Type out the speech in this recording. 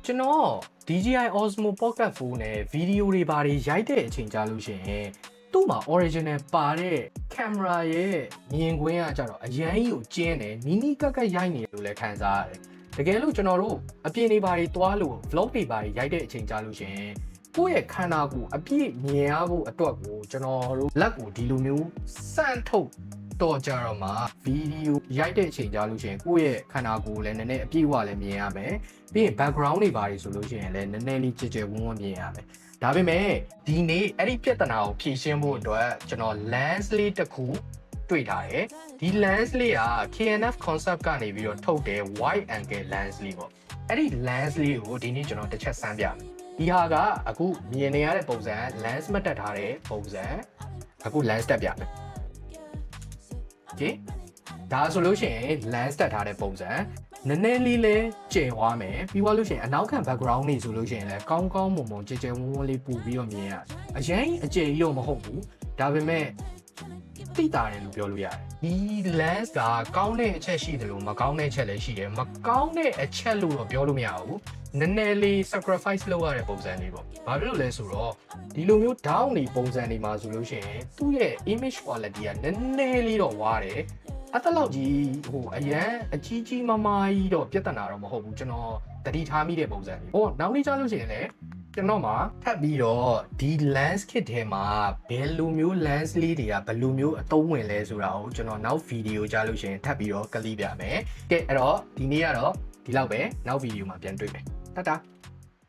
ကျွန်တော် DJI Osmo Pocket Phone နဲ့ဗီဒီယိုတွေဘာတွေရိုက်တဲ့အချိန်ကြာလို့ရှိရင်သူ့မှာ original ပါတဲ့ camera ရဲ့မြင်ကွင်းကကြတော့အရန်ကြီးကိုကျင်းတယ်နီးနီးကပ်ကပ်ရိုက်နေလို့လည်းခံစားရတယ်တကယ်လို့ကျွန်တော်တို့အပြင်တွေဘာတွေတွားလို့ vlog တွေဘာတွေရိုက်တဲ့အချိန်ကြာလို့ရှိရင်ကိုယ့်ရဲ့ခန္ဓာကိုယ်အပြည့်မြင်ရဖို့အတွက်ကိုကျွန်တော်တို့လက်ကိုဒီလိုမျိုးစန့်ထုတ်တော့ကြတော့မှဗီဒီယိုရိုက်တဲ့အချိန်ကြာလို့ရှိရင်ကိုယ့်ရဲ့ခန္ဓာကိုယ်လည်းနည်းနည်းအပြည့်အဝလည်းမြင်ရမယ်ပြီးရင် background တွေဘာတွေဆိုလို့ရှိရင်လည်းနည်းနည်းလေးကြည်ကြဲဝန်းဝန်းမြင်ရမယ်ဒါပေမဲ့ဒီနေ့အဲ့ဒီပြဿနာကိုဖြေရှင်းဖို့အတွက်ကျွန်တော် lens လေးတစ်ခုတွေ့ထားတယ်ဒီ lens လေးက KNF concept ကနေပြီးတော့ထုတ်တဲ့ wide angle lens လေးပေါ့အဲ့ဒီ lens လေးကိုဒီနေ့ကျွန်တော်တစ်ချက်စမ်းပြမယ်ဒီဟာကအခုမြင်နေရတဲ့ပုံစံ lens မတက်ထားတဲ့ပုံစံအခု lens တက်ပြမယ်ဒါဆိုလို့ရှိရင် lens တက်ထားတဲ့ပုံစံနည်းနည်းလေးလဲကျယ်သွားမယ်ပြီးသွားလို့ရှိရင်အနောက်ခံ background နေဆိုလို့ရှိရင်လည်းကောင်းကောင်းမွန်မွန်ကြဲကြဲဝန်းဝန်းလေးပူပြီးတော့မြင်ရတယ်အရင်အကျယ်ကြီးတော့မဟုတ်ဘူးဒါပေမဲ့တိတာတယ်လို့ပြောလို့ရတယ်ဒီ lens ကကောင်းတဲ့အချက်ရှိတယ်လို့မကောင်းတဲ့အချက်လည်းရှိတယ်မကောင်းတဲ့အချက်လို့တော့ပြောလို့မရဘူးနည်းနည်းလေး sacrifice လုပ်ရတဲ့ပုံစံလေးပေါ့ဘာဖြစ်လို့လဲဆိုတော့ဒီလိုမျိုး down နေပုံစံတွေမှာဆိုလို့ရှိရင်သူ့ရဲ့ image quality ကနည်းနည်းလေးတော့ဝါတယ်အဲ့တလောက်ကြီးအရန်အကြီးကြီးမားမားကြီးတော့ပြဿနာတော့မဟုတ်ဘူးကျွန်တော်တတိထားမိတဲ့ပုံစံလေးနောက်နေ့ကျလို့ရှိရင်လည်းကျွန်တော်မှာထပ်ပြီးတော့ဒီ lens kit ထဲမှာဘယ်လိုမျိုး lens လေးတွေကဘယ်လိုမျိုးအသုံးဝင်လဲဆိုတာကိုကျွန်တော်နောက်ဗီဒီယိုကြားလို့ရှိရင်ထပ်ပြီးတော့ကလီးပြမယ်ကဲအဲ့တော့ဒီနေ့ကတော့ဒီလောက်ပဲနောက်ဗီဒီယိုမှာပြန်တွေ့မယ်တတာ